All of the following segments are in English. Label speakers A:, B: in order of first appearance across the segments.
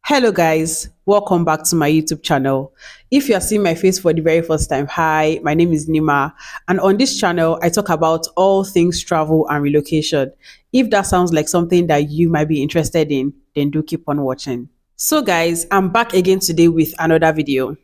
A: Hello guys, welcome back to my YouTube channel. If you are seeing my face for the very first time, hi, my name is Nima, and on this channel I talk about all things travel and relocation. If that sounds like something that you might be interested in, then do keep on watching. So guys, I'm back again today with another video.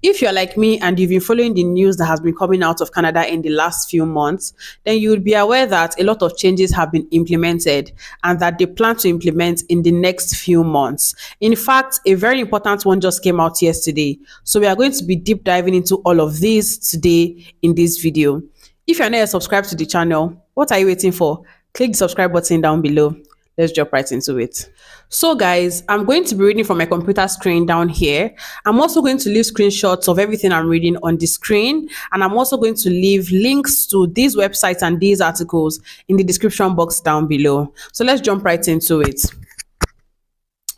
A: If you're like me and you've been following the news that has been coming out of Canada in the last few months, then you would be aware that a lot of changes have been implemented and that they plan to implement in the next few months. In fact, a very important one just came out yesterday. So we are going to be deep diving into all of these today in this video. If you're not yet subscribed to the channel, what are you waiting for? Click the subscribe button down below. Let's jump right into it. So guys, I'm going to be reading from my computer screen down here. I'm also going to leave screenshots of everything I'm reading on the screen, and I'm also going to leave links to these websites and these articles in the description box down below. So let's jump right into it.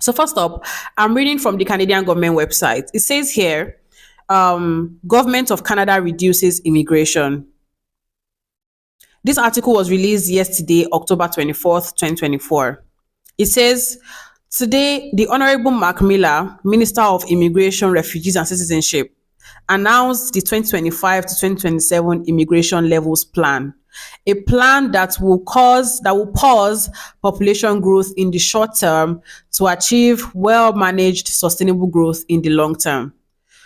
A: So first up, I'm reading from the Canadian government website. It says here, Government of Canada reduces immigration. This article was released yesterday, October 24th, 2024. It says, today, the Honorable Mark Miller, Minister of Immigration, Refugees and Citizenship, announced the 2025 to 2027 Immigration Levels Plan, a plan that will pause population growth in the short term to achieve well-managed sustainable growth in the long term.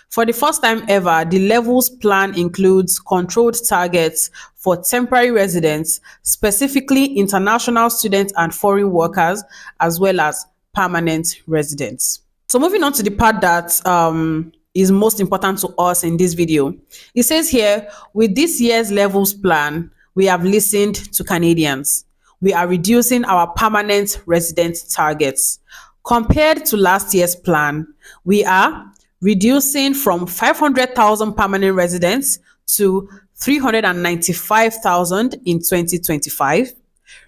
A: For the first time ever, the Levels Plan includes controlled targets for temporary residents, specifically international students and foreign workers, as well as permanent residents. So moving on to the part that is most important to us in this video. It says here, with this year's Levels Plan, we have listened to Canadians. We are reducing our permanent resident targets. Compared to last year's plan, we are reducing from 500,000 permanent residents to 395,000 in 2025,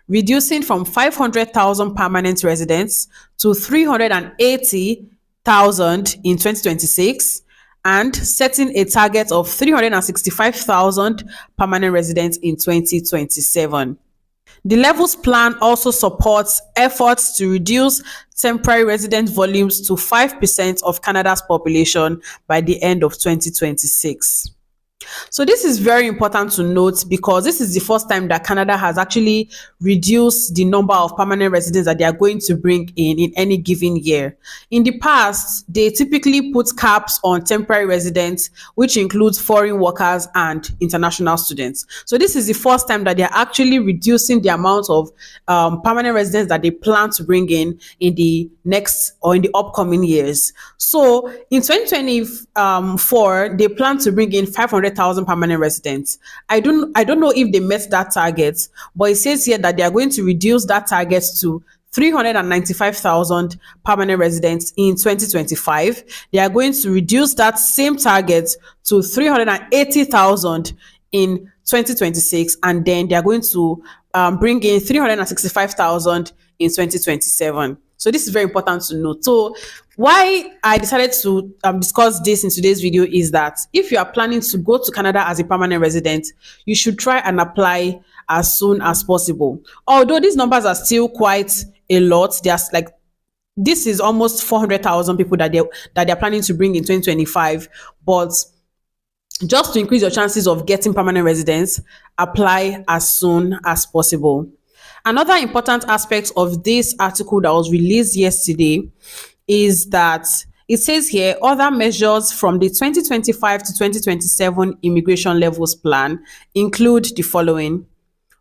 A: reducing from 500,000 permanent residents to 380,000 in 2026, and setting a target of 365,000 permanent residents in 2027. The Levels Plan also supports efforts to reduce temporary resident volumes to 5% of Canada's population by the end of 2026. So this is very important to note because this is the first time that Canada has actually reduced the number of permanent residents that they are going to bring in any given year. In the past, they typically put caps on temporary residents, which includes foreign workers and international students. So this is the first time that they are actually reducing the amount of permanent residents that they plan to bring in the next or in the upcoming years. So in 2024, they plan to bring in 500,000 permanent residents. I don't know if they met that target, but it says here that they are going to reduce that target to 395,000 permanent residents in 2025. They are going to reduce that same target to 380,000 in 2026, and then they are going to bring in 365,000 in 2027. So this is very important to note. So why I decided to discuss this in today's video is that if you are planning to go to Canada as a permanent resident, you should try and apply as soon as possible. Although these numbers are still quite a lot, there's like this is almost 400,000 people that they're planning to bring in 2025, but just to increase your chances of getting permanent residence, apply as soon as possible. Another important aspect of this article that was released yesterday is that it says here, other measures from the 2025 to 2027 Immigration Levels Plan include the following.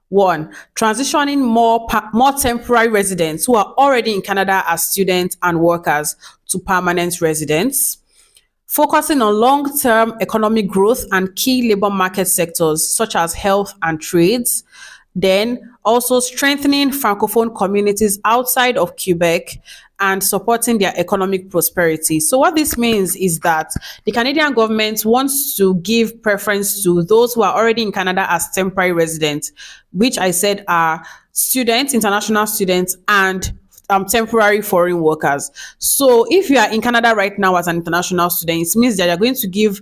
A: 1. Transitioning more temporary residents who are already in Canada as students and workers to permanent residents. Focusing on long-term economic growth and key labor market sectors such as health and trades. Then also strengthening Francophone communities outside of Quebec and supporting their economic prosperity. So what this means is that the Canadian government wants to give preference to those who are already in Canada as temporary residents, which I said are students, international students, and temporary foreign workers. So if you are in Canada right now as an international student, it means that you're going to give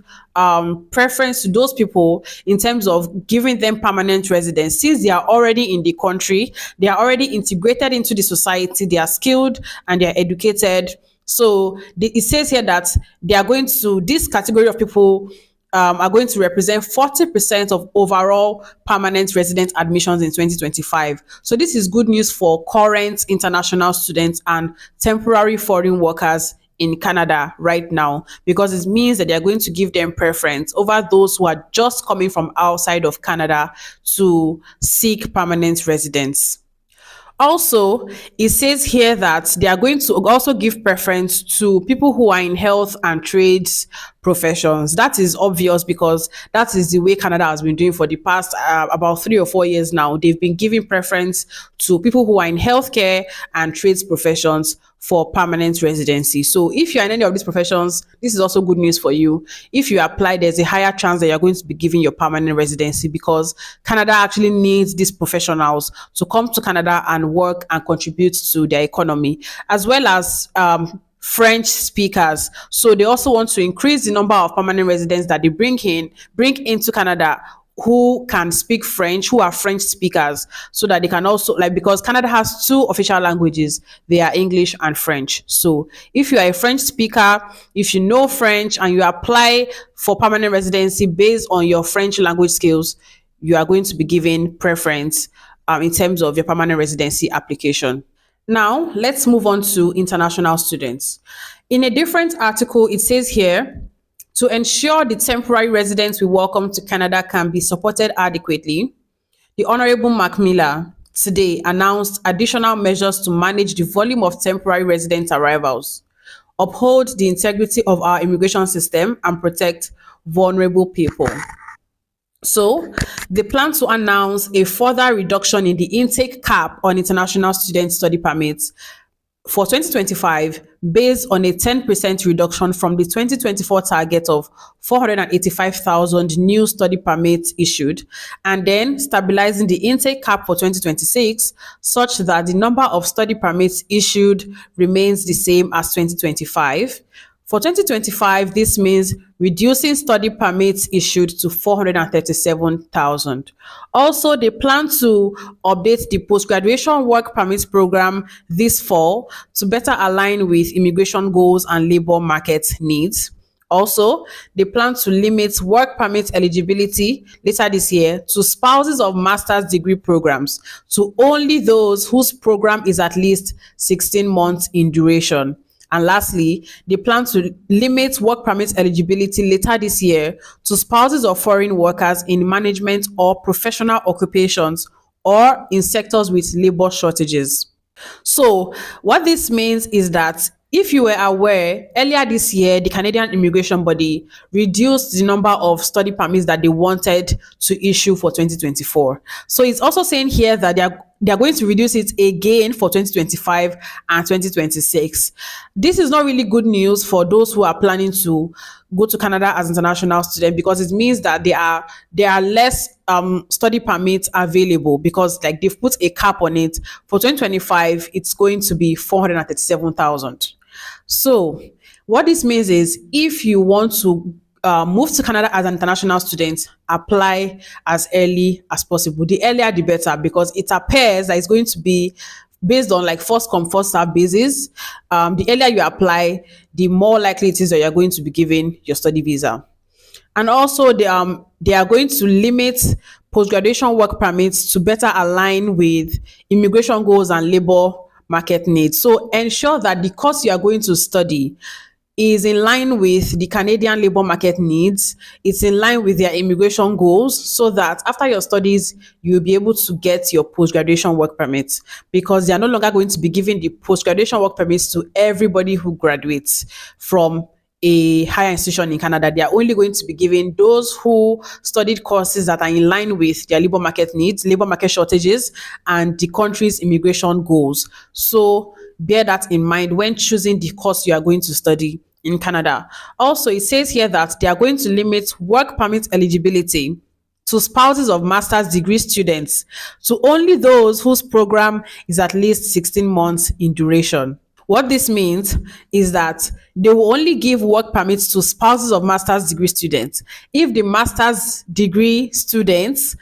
A: preference to those people in terms of giving them permanent residence. Since they are already in the country, they are already integrated into the society, they are skilled and they are educated. It says here that this category of people are going to represent 40% of overall permanent resident admissions in 2025. So this is good news for current international students and temporary foreign workers in Canada right now, because it means that they are going to give them preference over those who are just coming from outside of Canada to seek permanent residence. Also, it says here that they are going to also give preference to people who are in health and trades professions. That is obvious because that is the way Canada has been doing for the past about 3 or 4 years now. They've been giving preference to people who are in healthcare and trades professions for permanent residency. So if you're in any of these professions, this is also good news for you. If you apply, there's a higher chance that you're going to be given your permanent residency, because Canada actually needs these professionals to come to Canada and work and contribute to their economy, as well as French speakers. So they also want to increase the number of permanent residents that they bring into Canada who can speak French, who are French speakers, so that they can also, like, because Canada has two official languages, they are English and French. So if you are a French speaker, if you know French and you apply for permanent residency based on your French language skills, you are going to be given preference in terms of your permanent residency application. Now, let's move on to international students. In a different article, it says here, to ensure the temporary residents we welcome to Canada can be supported adequately, the Honorable Mark Miller today announced additional measures to manage the volume of temporary resident arrivals, uphold the integrity of our immigration system, and protect vulnerable people. So, they plan to announce a further reduction in the intake cap on international student study permits for 2025, based on a 10% reduction from the 2024 target of 485,000 new study permits issued, and then stabilizing the intake cap for 2026 such that the number of study permits issued remains the same as 2025. For 2025, this means reducing study permits issued to 437,000. Also, they plan to update the post-graduation work permits program this fall to better align with immigration goals and labor market needs. Also, they plan to limit work permit eligibility later this year to spouses of master's degree programs to only those whose program is at least 16 months in duration. And lastly, they plan to limit work permit eligibility later this year to spouses of foreign workers in management or professional occupations or in sectors with labor shortages. So, what this means is that if you were aware, earlier this year, the Canadian Immigration Body reduced the number of study permits that they wanted to issue for 2024. So it's also saying here that they are going to reduce it again for 2025 and 2026. This is not really good news for those who are planning to go to Canada as international students, because it means that there are less study permits available, because like they've put a cap on it. For 2025, it's going to be 437,000. So what this means is, if you want to move to Canada as an international student, apply as early as possible. The earlier the better, because it appears that it's going to be based on like first come first serve basis. The earlier you apply, the more likely it is that you're going to be given your study visa. And also they are going to limit post-graduation work permits to better align with immigration goals and labor market needs. So ensure that the course you are going to study is in line with the Canadian labor market needs. It's in line with their immigration goals, so that after your studies, you'll be able to get your post-graduation work permits, because they are no longer going to be giving the post-graduation work permits to everybody who graduates from a higher institution in Canada. They are only going to be giving those who studied courses that are in line with their labor market needs, labor market shortages, and the country's immigration goals. So bear that in mind when choosing the course you are going to study in Canada. Also, it says here that they are going to limit work permit eligibility to spouses of master's degree students to only those whose program is at least 16 months in duration. What this means is that they will only give work permits to spouses of master's degree students if the master's degree students,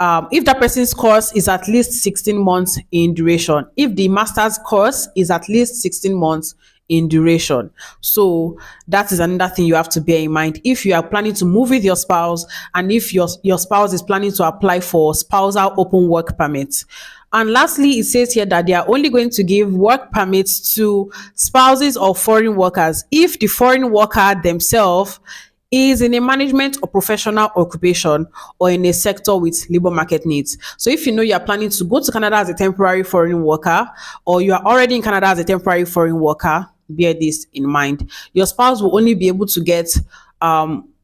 A: if that person's course is at least 16 months in duration. If the master's course is at least 16 months in duration. So that is another thing you have to bear in mind if you are planning to move with your spouse, and if your spouse is planning to apply for spousal open work permit. And lastly, it says here that they are only going to give work permits to spouses of foreign workers if the foreign worker themselves is in a management or professional occupation or in a sector with labor market needs. So if you know you are planning to go to Canada as a temporary foreign worker, or you are already in Canada as a temporary foreign worker, bear this in mind. Your spouse will only be able to get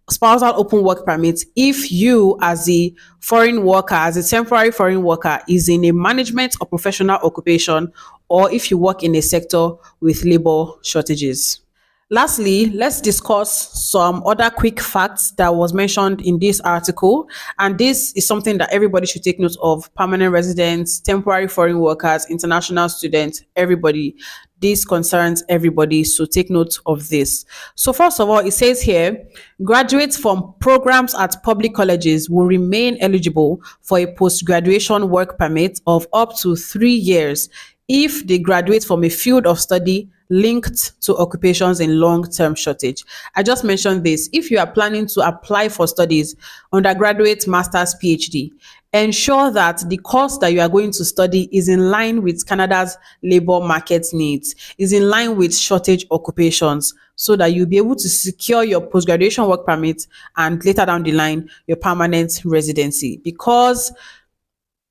A: spousal open work permit if you, as a foreign worker, as a temporary foreign worker, is in a management or professional occupation, or if you work in a sector with labor shortages. Lastly, let's discuss some other quick facts that was mentioned in this article. And this is something that everybody should take note of: permanent residents, temporary foreign workers, international students, everybody. This concerns everybody, so take note of this. So first of all, it says here, graduates from programs at public colleges will remain eligible for a post-graduation work permit of up to 3 years if they graduate from a field of study linked to occupations in long-term shortage. I just mentioned this. If you are planning to apply for studies, undergraduate, master's, PhD, ensure that the course that you are going to study is in line with Canada's labor market needs, is in line with shortage occupations, so that you'll be able to secure your post-graduation work permit and later down the line, your permanent residency. Because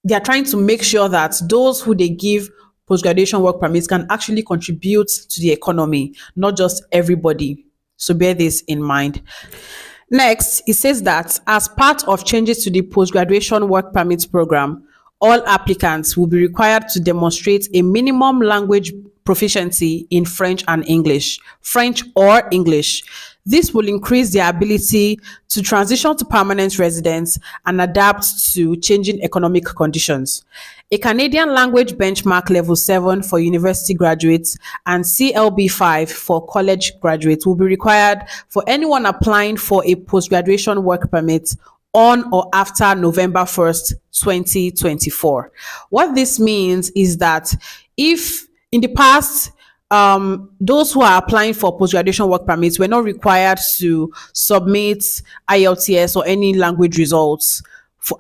A: they are trying to make sure that those who they give post-graduation work permits can actually contribute to the economy, not just everybody. So bear this in mind. Next, it says that as part of changes to the post-graduation work permit program, all applicants will be required to demonstrate a minimum language proficiency in French and English, French or English. This will increase their ability to transition to permanent residence and adapt to changing economic conditions. A Canadian language benchmark level 7 for university graduates and CLB 5 for college graduates will be required for anyone applying for a post-graduation work permit on or after November 1st, 2024. What this means is that if in the past, those who are applying for post-graduation work permits were not required to submit IELTS or any language results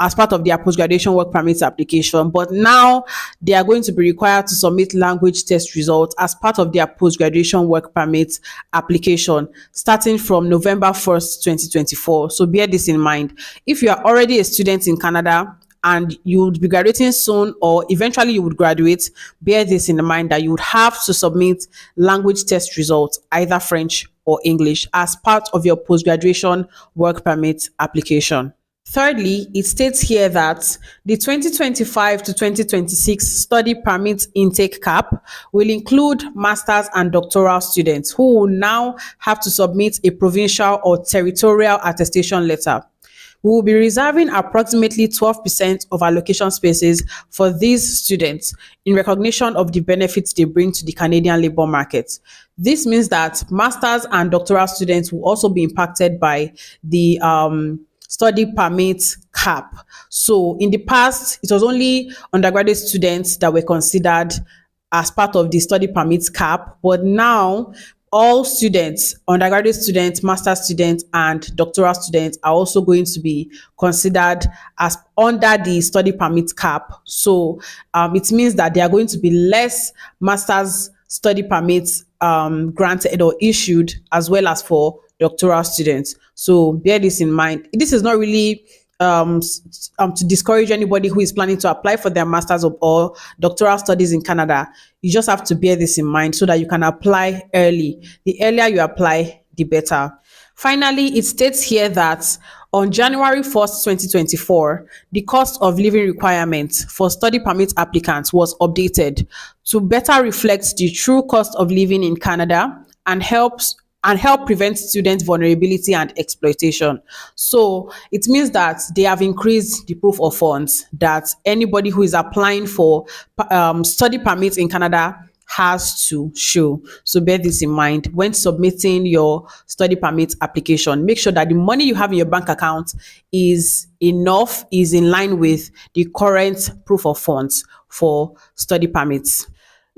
A: as part of their post-graduation work permit application, but now they are going to be required to submit language test results as part of their post-graduation work permit application starting from November 1st, 2024. So bear this in mind. If you are already a student in Canada and you would be graduating soon, or eventually you would graduate, bear this in mind that you would have to submit language test results, either French or English, as part of your post-graduation work permit application. Thirdly, it states here that the 2025 to 2026 study permit intake cap will include master's and doctoral students who will now have to submit a provincial or territorial attestation letter. We will be reserving approximately 12% of allocation spaces for these students in recognition of the benefits they bring to the Canadian labour market. This means that masters and doctoral students will also be impacted by the study permit cap. So in the past, it was only undergraduate students that were considered as part of the study permit cap, but now all students, undergraduate students, master students, and doctoral students are also going to be considered as under the study permit cap. So it means that there are going to be less master's study permits granted or issued, as well as for doctoral students. So bear this in mind. This is not really to discourage anybody who is planning to apply for their master's or doctoral studies in Canada. You just have to bear this in mind so that you can apply early. The earlier you apply, the better. Finally, it states here that on January 1st, 2024, the cost of living requirement for study permit applicants was updated to better reflect the true cost of living in Canada and help prevent student vulnerability and exploitation. So it means that they have increased the proof of funds that anybody who is applying for study permits in Canada has to show. So bear this in mind when submitting your study permit application. Make sure that the money you have in your bank account is enough, is in line with the current proof of funds for study permits.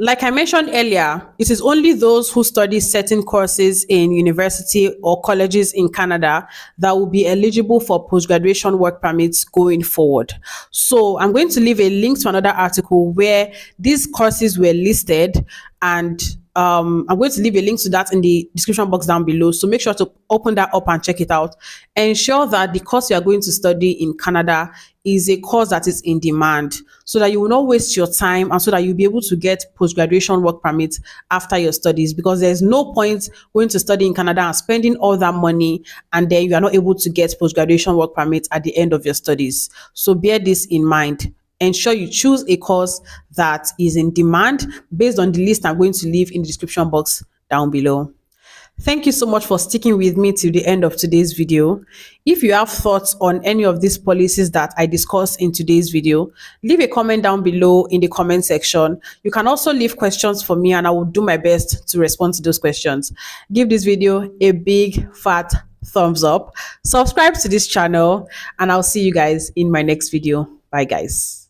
A: Like I mentioned earlier, it is only those who study certain courses in university or colleges in Canada that will be eligible for post-graduation work permits going forward. So I'm going to leave a link to another article where these courses were listed, and I'm going to leave a link to that in the description box down below. So make sure to open that up and check it out. Ensure that the course you are going to study in Canada is a course that is in demand, so that you will not waste your time and so that you'll be able to get post-graduation work permit after your studies, because there's no point going to study in Canada and spending all that money and then you are not able to get post-graduation work permit at the end of your studies. So bear this in mind. Ensure you choose a course that is in demand based on the list I'm going to leave in the description box down below. Thank you so much for sticking with me to the end of today's video. If you have thoughts on any of these policies that I discussed in today's video, leave a comment down below in the comment section. You can also leave questions for me and I will do my best to respond to those questions. Give this video a big fat thumbs up, subscribe to this channel, and I'll see you guys in my next video. Bye guys.